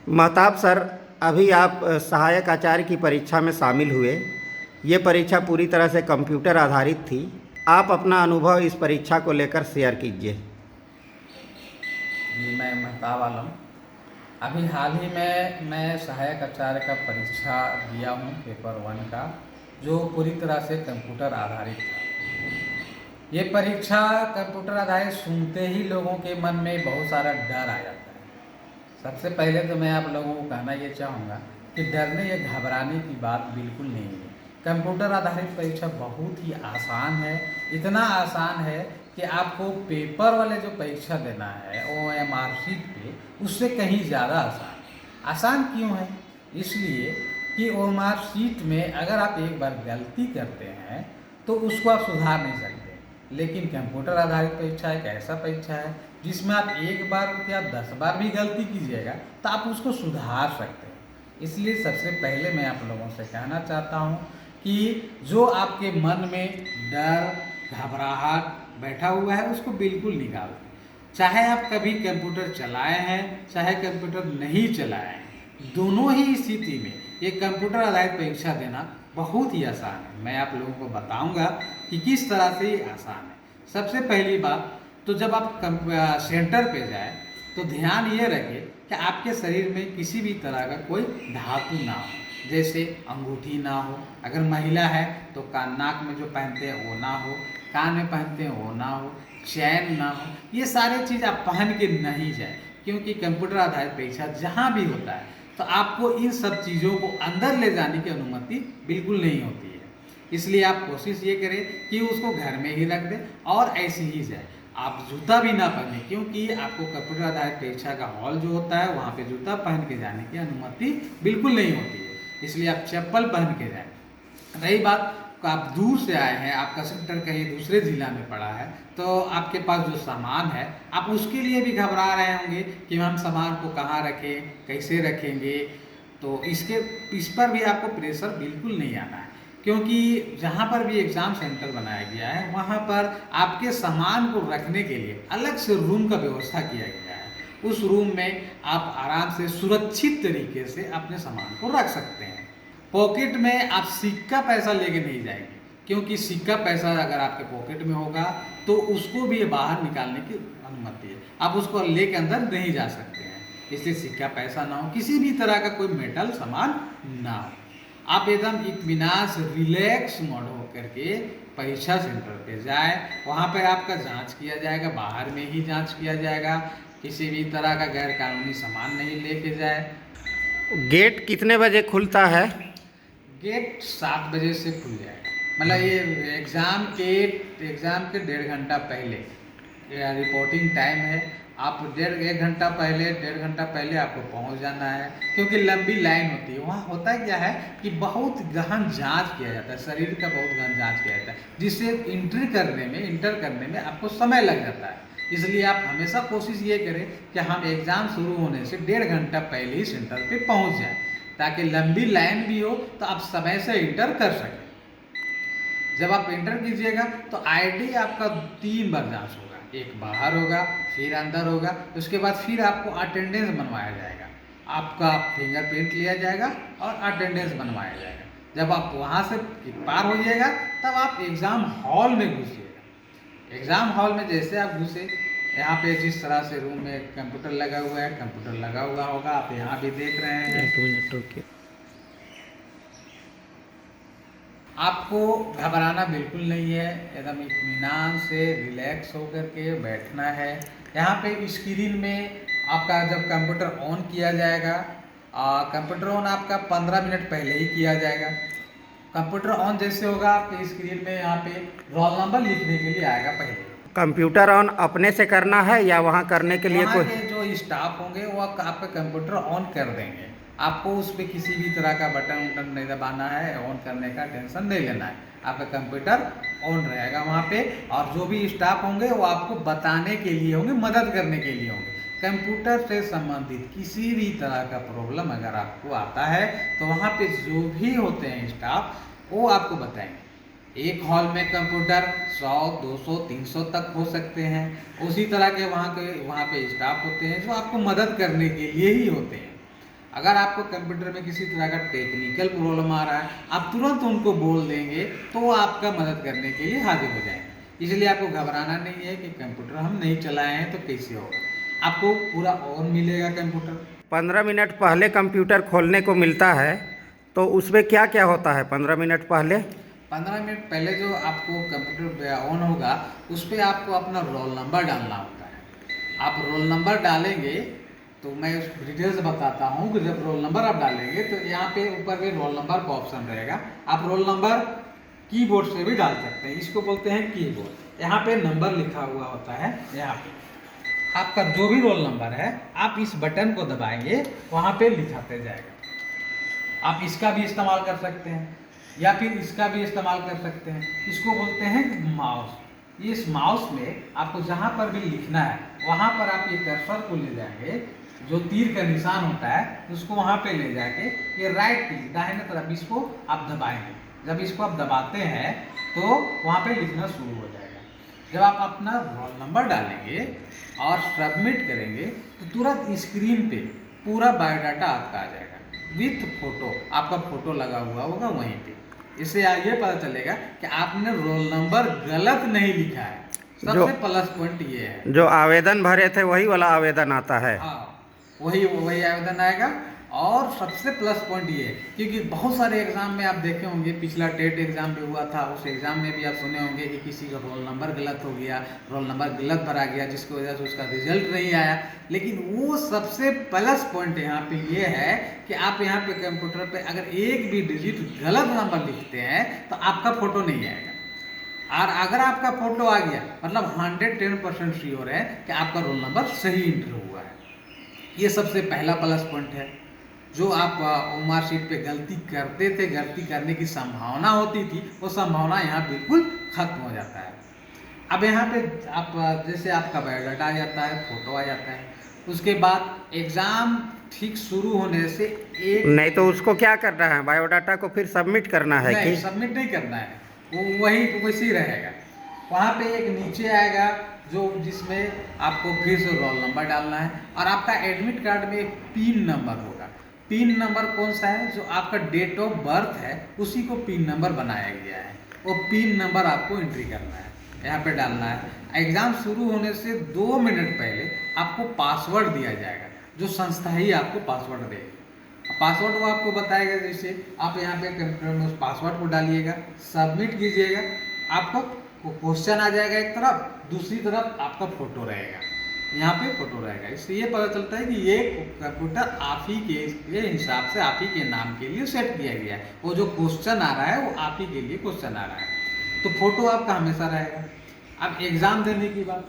Mahtab sir, अभी आप सहायक आचार्य की परीक्षा में शामिल हुए। ये परीक्षा पूरी तरह से कंप्यूटर आधारित थी। आप अपना अनुभव इस परीक्षा को लेकर शेयर कीजिए। जी, मैं महताब आलम। अभी हाल ही में मैं सहायक आचार्य का परीक्षा दिया हूँ, पेपर 1 का, जो पूरी तरह से कंप्यूटर आधारित था। ये परीक्षा कंप्यूटर आधारित सुनते ही लोगों के मन में बहुत सारा डर आ जाता है। सबसे पहले तो मैं आप लोगों को कहना ये चाहूँगा कि डरने या घबराने की बात बिल्कुल नहीं है। कंप्यूटर आधारित परीक्षा बहुत ही आसान है। इतना आसान है कि आपको पेपर वाले जो परीक्षा देना है OMR शीट पे, उससे कहीं ज़्यादा आसान। आसान क्यों है? इसलिए कि OMR शीट में अगर आप एक बार गलती करते हैं तो उसको आप सुधार नहीं सकते। लेकिन कंप्यूटर आधारित परीक्षा एक ऐसा परीक्षा है जिसमें आप एक बार क्या 10 बार भी गलती कीजिएगा तो आप उसको सुधार सकते हैं। इसलिए सबसे पहले मैं आप लोगों से कहना चाहता हूँ कि जो आपके मन में डर, घबराहट बैठा हुआ है, उसको बिल्कुल निकाल दें। चाहे आप कभी कंप्यूटर चलाए हैं, चाहे कंप्यूटर नहीं चलाए हैं, दोनों ही स्थिति में ये कंप्यूटर आधारित परीक्षा देना बहुत ही आसान है। मैं आप लोगों को बताऊंगा कि किस तरह से ये आसान है। सबसे पहली बात, तो जब आप सेंटर पे जाए तो ध्यान ये रखें कि आपके शरीर में किसी भी तरह का कोई धातु ना हो, जैसे अंगूठी ना हो, अगर महिला है तो कान नाक में जो पहनते हैं वो ना हो, कान में पहनते हैं वो ना हो, चैन ना हो, ये सारी चीज़ आप पहन के नहीं जाए, क्योंकि कंप्यूटर आधारित परीक्षा जहाँ भी होता है तो आपको इन सब चीज़ों को अंदर ले जाने की अनुमति बिल्कुल नहीं होती है। इसलिए आप कोशिश ये करें कि उसको घर में ही रख दें और ऐसे ही जाए। आप जूता भी ना पहने, क्योंकि आपको कंप्यूटर आधारित परीक्षा का हॉल जो होता है वहाँ पे जूता पहन के जाने की अनुमति बिल्कुल नहीं होती है। इसलिए आप चप्पल पहन के जाएं। रही बात, आप दूर से आए हैं, आपका सेंटर कहीं दूसरे ज़िला में पड़ा है, तो आपके पास जो सामान है आप उसके लिए भी घबरा रहे होंगे कि हम सामान को कहाँ रखें, कैसे रखेंगे। तो इस पर भी आपको प्रेशर बिल्कुल नहीं आना है, क्योंकि जहाँ पर भी एग्ज़ाम सेंटर बनाया गया है वहाँ पर आपके सामान को रखने के लिए अलग से रूम का व्यवस्था किया गया है। उस रूम में आप आराम से सुरक्षित तरीके से अपने सामान को रख सकते हैं। पॉकेट में आप सिक्का पैसा लेके नहीं जाएंगे, क्योंकि सिक्का पैसा अगर आपके पॉकेट में होगा तो उसको भी बाहर निकालने की अनुमति है, आप उसको लेके अंदर नहीं जा सकते हैं। इसलिए सिक्का पैसा ना हो, किसी भी तरह का कोई मेटल सामान ना हो। आप एकदम इत्मीनान से रिलैक्स मोड हो करके परीक्षा सेंटर पे जाए। वहाँ पर आपका जांच किया जाएगा, बाहर में ही जांच किया जाएगा। किसी भी तरह का गैर कानूनी सामान नहीं लेके जाए। गेट कितने बजे खुलता है? गेट 7 बजे से खुल जाएगा। मतलब ये एग्ज़ाम के 1.5 घंटा पहले ये रिपोर्टिंग टाइम है। आप 1.5 घंटा पहले आपको पहुंच जाना है, क्योंकि लंबी लाइन होती है। वहाँ होता क्या है कि बहुत गहन जांच किया जाता है, शरीर का बहुत गहन जांच किया जाता है, जिससे इंटर करने में आपको समय लग जाता है। इसलिए आप हमेशा कोशिश ये करें कि हम एग्ज़ाम शुरू होने से 1.5 घंटा पहले ही सेंटर पे पहुंच जाएं, ताकि लंबी लाइन भी हो तो आप समय से इंटर कर सकें। जब आप इंटर कीजिएगा तो आईडी आपका 3 बार जांच होगा, एक बाहर होगा, फिर अंदर होगा, उसके बाद फिर आपको अटेंडेंस बनवाया जाएगा, आपका फिंगरप्रिंट लिया जाएगा और अटेंडेंस बनवाया जाएगा। जब आप वहाँ से पार हो जाएगा तब आप एग्ज़ाम हॉल में घुसिएगा। एग्ज़ाम हॉल में जैसे आप घुसे, यहाँ पे जिस तरह से रूम में कंप्यूटर लगा हुआ है, कंप्यूटर लगा हुआ होगा, आप यहाँ भी देख रहे हैं। एक मिनट रुकिए। आपको घबराना बिल्कुल नहीं है, एकदम इत्मीनान से रिलैक्स होकर के बैठना है। यहाँ पे स्क्रीन में आपका जब कंप्यूटर ऑन किया जाएगा, कंप्यूटर ऑन आपका 15 मिनट पहले ही किया जाएगा। कंप्यूटर ऑन जैसे होगा आपके स्क्रीन में यहाँ पे रोल नंबर लिखने के लिए आएगा पहले। कंप्यूटर ऑन अपने से करना है या वहाँ करने के लिए वहाँ कोई? के जो स्टाफ होंगे वो आपका कंप्यूटर ऑन कर देंगे। आपको उस पर किसी भी तरह का बटन वटन नहीं दबाना है, ऑन करने का टेंशन नहीं लेना है। आपका कंप्यूटर ऑन रहेगा वहाँ पे, और जो भी स्टाफ होंगे वो आपको बताने के लिए होंगे, मदद करने के लिए होंगे। कंप्यूटर से संबंधित किसी भी तरह का प्रॉब्लम अगर आपको आता है तो वहाँ पे जो भी होते हैं स्टाफ वो आपको बताएंगे। एक हॉल में कंप्यूटर 100, 200, 300 तक हो सकते हैं। उसी तरह के वहाँ पे स्टाफ होते हैं जो आपको मदद करने के लिए ही होते हैं। अगर आपको कंप्यूटर में किसी तरह का टेक्निकल प्रॉब्लम आ रहा है, आप तुरंत उनको बोल देंगे तो वो आपका मदद करने के लिए हाजिर हो जाएंगे। इसलिए आपको घबराना नहीं है कि कंप्यूटर हम नहीं चलाए हैं तो कैसे होगा। आपको पूरा ऑन मिलेगा कंप्यूटर। 15 मिनट पहले कंप्यूटर खोलने को मिलता है, तो उसमें क्या क्या होता है 15 मिनट पहले? 15 मिनट पहले जो आपको कंप्यूटर ऑन होगा उस पर आपको अपना रोल नंबर डालना होता है। आप रोल नंबर डालेंगे तो मैं उस डिटेल्स बताता हूँ कि जब रोल नंबर आप डालेंगे तो यहाँ पे ऊपर में रोल नंबर का ऑप्शन रहेगा। आप रोल नंबर कीबोर्ड से भी डाल सकते हैं, इसको बोलते हैं कीबोर्ड। यहाँ पे नंबर लिखा हुआ होता है, यहाँ पे आपका जो भी रोल नंबर है आप इस बटन को दबाएंगे वहाँ पे लिखाते जाएगा। आप इसका भी इस्तेमाल कर सकते हैं या फिर इसका भी इस्तेमाल कर सकते हैं, इसको बोलते हैं माउस। इस माउस में आपको जहाँ पर भी लिखना है वहाँ पर आप ये कर्सर को ले जाएंगे, जो तीर का निशान होता है उसको वहाँ पे ले जाके ये राइट क्लिक दाहिने तरफ इसको आप दबाएंगे। जब इसको आप दबाते हैं तो वहाँ पे लिखना शुरू हो जाएगा। जब आप अपना रोल नंबर डालेंगे और सबमिट करेंगे तो तुरंत स्क्रीन पे पूरा बायोडाटा आपका आ जाएगा विथ फोटो। आपका फोटो लगा हुआ होगा वहीं पे। इससे ये पता चलेगा कि आपने रोल नंबर गलत नहीं लिखा है। सबसे प्लस पॉइंट ये है। जो आवेदन भरे थे वही वाला आवेदन आता है। हाँ, वही आवेदन आएगा। और सबसे प्लस पॉइंट ये है क्योंकि बहुत सारे एग्जाम में आप देखे होंगे, पिछला टेट एग्जाम भी हुआ था, उस एग्जाम में भी आप सुने होंगे कि किसी का रोल नंबर गलत हो गया, रोल नंबर गलत भरा गया, जिसकी वजह से उसका रिजल्ट नहीं आया। लेकिन वो सबसे प्लस पॉइंट यहाँ पे ये है कि आप यहाँ पे कंप्यूटर पे अगर एक भी डिजिट गलत नंबर लिखते हैं तो आपका फोटो नहीं आएगा। और अगर आपका फोटो आ गया मतलब 110% श्योर है कि आपका रोल नंबर सही इंटर हुआ है। ये सबसे पहला प्लस पॉइंट है। जो आप मार्कशीट पे गलती करते थे, गलती करने की संभावना होती थी, वो संभावना यहाँ बिल्कुल खत्म हो जाता है। अब यहाँ पे आप जैसे आपका बायोडाटा आ जाता है, फोटो आ जाता है, उसके बाद एग्ज़ाम ठीक शुरू होने से एक नहीं तो उसको क्या करना है, बायोडाटा को फिर सबमिट करना है नहीं, कि सबमिट नहीं करना है, वो वैसे ही रहेगा। वहाँ पे एक नीचे आएगा जो जिसमें आपको फिर से रोल नंबर डालना है और आपका एडमिट कार्ड में एक पिन नंबर होगा। पिन नंबर कौन सा है? जो आपका डेट ऑफ बर्थ है उसी को पिन नंबर बनाया गया है। वो पिन नंबर आपको एंट्री करना है, यहाँ पे डालना है। एग्ज़ाम शुरू होने से 2 मिनट पहले आपको पासवर्ड दिया जाएगा, जो संस्था ही आपको पासवर्ड देगी। पासवर्ड वो आपको बताएगा, जैसे आप यहाँ पे कंप्यूटर में उस पासवर्ड को डालिएगा, सबमिट कीजिएगा, आपका क्वेश्चन आ जाएगा एक तरफ, दूसरी तरफ आपका फोटो रहेगा, यहाँ पे फोटो रहेगा। इससे ये पता चलता है कि ये कंप्यूटर आप ही के हिसाब से आप ही के नाम के लिए सेट किया गया है। वो जो क्वेश्चन आ रहा है वो आप ही के लिए क्वेश्चन आ रहा है, तो फोटो आपका हमेशा रहेगा। अब एग्ज़ाम देने की बात,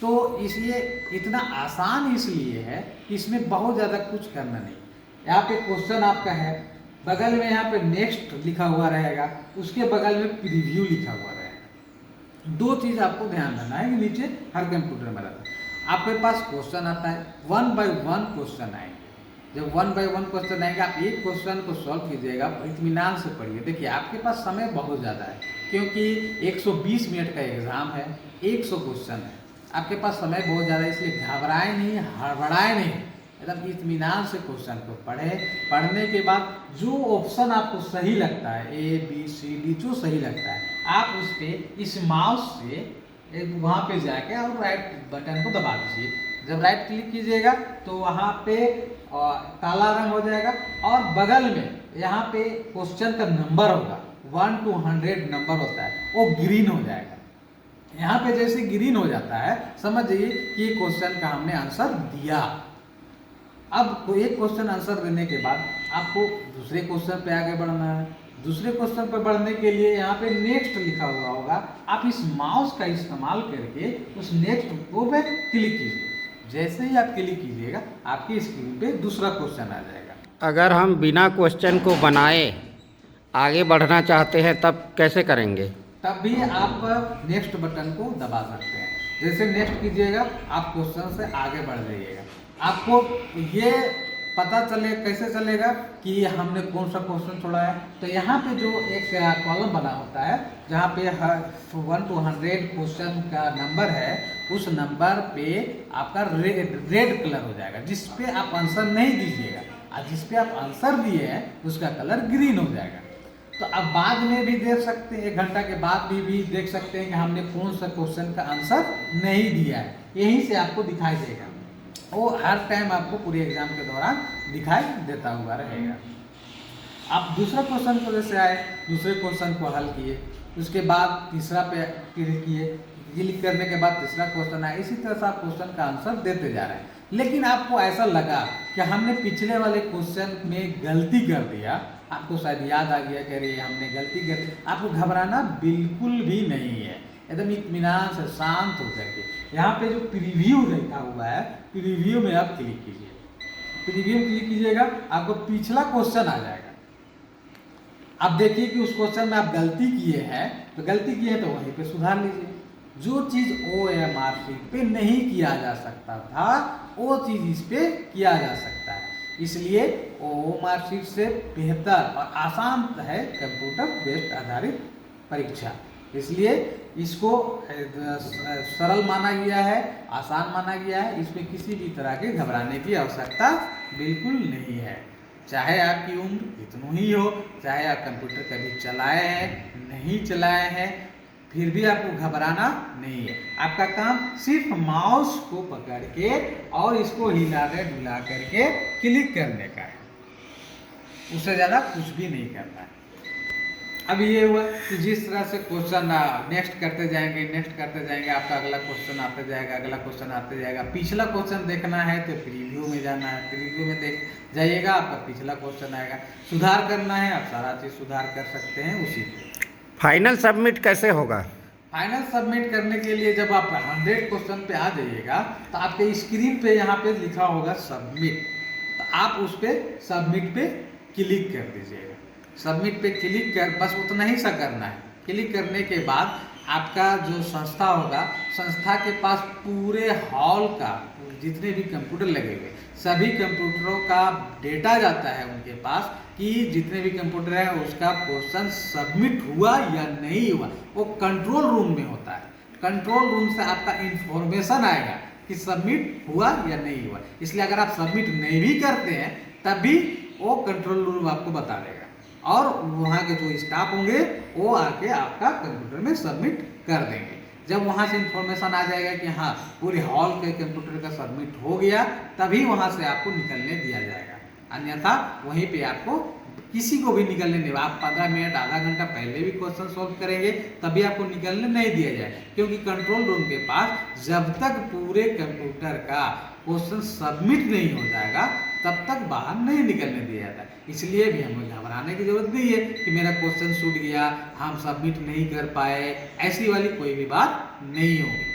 तो इसलिए इतना आसान इसलिए है कि इसमें बहुत ज़्यादा कुछ करना नहीं। यहाँ पे क्वेश्चन आपका है, बगल में यहाँ पे नेक्स्ट लिखा हुआ रहेगा, उसके बगल में प्रीव्यू लिखा हुआ रहेगा। 2 चीज़ आपको ध्यान रखना है कि नीचे हर कंप्यूटर में रहता है। आपके पास क्वेश्चन आता है, 1 बाय 1 क्वेश्चन आएंगे। जब 1 बाय 1 क्वेश्चन आएंगे, आप एक क्वेश्चन को सॉल्व कीजिएगा, इत्मीनान से पढ़िए। देखिए आपके पास समय बहुत ज़्यादा है क्योंकि 120 मिनट का एग्ज़ाम है, 100 क्वेश्चन है, आपके पास समय बहुत ज़्यादा है। इसलिए घबराए नहीं, हड़बड़ाए नहीं, एकदम इत्मीनान से क्वेश्चन को पढ़ने के बाद जो ऑप्शन आपको सही लगता है, ABCD जो सही लगता है, आप उस पर इस माउस से वहाँ पे जाके और राइट बटन को दबा दीजिए। जब राइट क्लिक कीजिएगा तो वहाँ पे काला रंग हो जाएगा और बगल में यहाँ पे क्वेश्चन का नंबर होगा, 1 to 100 नंबर होता है, वो ग्रीन हो जाएगा। यहाँ पे जैसे ग्रीन हो जाता है समझ जाइए कि ये क्वेश्चन का हमने आंसर दिया। अब एक क्वेश्चन आंसर देने के बाद आपको दूसरे क्वेश्चन पे आगे बढ़ना है। दूसरे क्वेश्चन पर बढ़ने के लिए यहाँ पे नेक्स्ट लिखा हुआ होगा, आप इस माउस का इस्तेमाल करके उस नेक्स्ट को पे क्लिक कीजिए। जैसे ही आप क्लिक कीजिएगा आपकी स्क्रीन पे दूसरा क्वेश्चन आ जाएगा। अगर हम बिना क्वेश्चन को बनाए आगे बढ़ना चाहते हैं तब कैसे करेंगे? तब भी आप नेक्स्ट बटन को दबा सकते हैं। जैसे नेक्स्ट कीजिएगा आप क्वेश्चन से आगे बढ़ जाइएगा। आपको ये पता चले कैसे चलेगा कि हमने कौन सा क्वेश्चन छोड़ा है? तो यहाँ पे जो एक कॉलम बना होता है जहाँ पे 1 to 100 क्वेश्चन का नंबर है, उस नंबर पे आपका रेड कलर हो जाएगा, जिस पे आप आंसर नहीं दीजिएगा। और जिस पे आप आंसर दिए हैं उसका कलर ग्रीन हो जाएगा। तो अब बाद में भी देख सकते हैं, 1 घंटा के बाद भी देख सकते हैं कि हमने कौन सा क्वेश्चन का आंसर नहीं दिया है, यहीं से आपको दिखाई देगा। वो हर टाइम आपको पूरे एग्जाम के दौरान दिखाई देता हुआ रहेगा। आप दूसरा क्वेश्चन को जैसे आए, दूसरे क्वेश्चन को हल किए, उसके बाद तीसरा पे क्लिक किए, क्लिक करने के बाद तीसरा क्वेश्चन आया, इसी तरह से आप क्वेश्चन का आंसर देते जा रहे हैं। लेकिन आपको ऐसा लगा कि हमने पिछले वाले क्वेश्चन में गलती कर दिया, आपको शायद याद आ गया कि अरे हमने गलती कर दी, आपको घबराना बिल्कुल भी नहीं है। एकदम इत्मीनान से शांत होकर के यहाँ पे जो प्रीव्यू लिखा हुआ है, प्रीव्यू में आप क्लिक कीजिए। प्रीव्यू क्लिक कीजिएगा, आपको पिछला क्वेश्चन आ जाएगा। अब देखिए कि उस क्वेश्चन में आप गलती किए हैं, तो गलती किए हैं तो वहीं पे सुधार लीजिए। जो चीज़ OMR शीट पे नहीं किया जा सकता था वो चीज़ इस पे किया जा सकता है। इसलिए OMR शीट से बेहतर और आसान है कंप्यूटर बेस्ड आधारित परीक्षा। इसलिए इसको सरल माना गया है, आसान माना गया है। इसमें किसी भी तरह के घबराने की आवश्यकता बिल्कुल नहीं है। चाहे आपकी उम्र कितनी ही हो, चाहे आप कंप्यूटर कभी चलाए हैं नहीं चलाए हैं, फिर भी आपको घबराना नहीं है। आपका काम सिर्फ माउस को पकड़ के और इसको हिला डुला करके क्लिक करने का है, उससे ज़्यादा कुछ भी नहीं करना है। अब ये हुआ कि जिस तरह से क्वेश्चन नेक्स्ट करते जाएंगे, आपका अगला क्वेश्चन आते जाएगा, अगला क्वेश्चन आते जाएगा। पिछला क्वेश्चन देखना है तो प्रीव्यू में जाना है, प्रीव्यू में देख जाइएगा, आपका पिछला क्वेश्चन आएगा। सुधार करना है, आप सारा चीज़ सुधार कर सकते हैं उसी पे। फाइनल सबमिट कैसे होगा? फाइनल सबमिट करने के लिए जब आप 100 क्वेश्चन पे आ जाइएगा तो आपके स्क्रीन पे यहाँ पे लिखा होगा सबमिट, तो आप उस पे सबमिट पे क्लिक कर दीजिएगा। सबमिट पे क्लिक कर, बस उतना ही सा करना है। क्लिक करने के बाद आपका जो संस्था होगा, संस्था के पास पूरे हॉल का जितने भी कंप्यूटर लगे हुए सभी कंप्यूटरों का डेटा जाता है उनके पास कि जितने भी कंप्यूटर है उसका क्वेश्चन सबमिट हुआ या नहीं हुआ। वो कंट्रोल रूम में होता है, कंट्रोल रूम से आपका इंफॉर्मेशन आएगा कि सबमिट हुआ या नहीं हुआ। इसलिए अगर आप सबमिट नहीं भी करते हैं तब भी वो कंट्रोल रूम आपको बता देगा और वहाँ के जो स्टाफ होंगे वो आके आपका कंप्यूटर में सबमिट कर देंगे। जब वहाँ से इंफॉर्मेशन आ जाएगा कि हाँ पूरे हॉल के कंप्यूटर का सबमिट हो गया, तभी वहाँ से आपको निकलने दिया जाएगा। अन्यथा वहीं पे आपको किसी को भी निकलने नहीं। आप 15 मिनट आधा घंटा पहले भी क्वेश्चन सॉल्व करेंगे तभी आपको निकलने नहीं दिया जाए, क्योंकि कंट्रोल रूम के पास जब तक पूरे कंप्यूटर का क्वेश्चन सबमिट नहीं हो जाएगा तब तक बाहर नहीं निकलने दिया जाता। इसलिए भी हमें घबराने की जरूरत नहीं है कि मेरा क्वेश्चन छूट गया, हम सबमिट नहीं कर पाए, ऐसी वाली कोई भी बात नहीं होगी।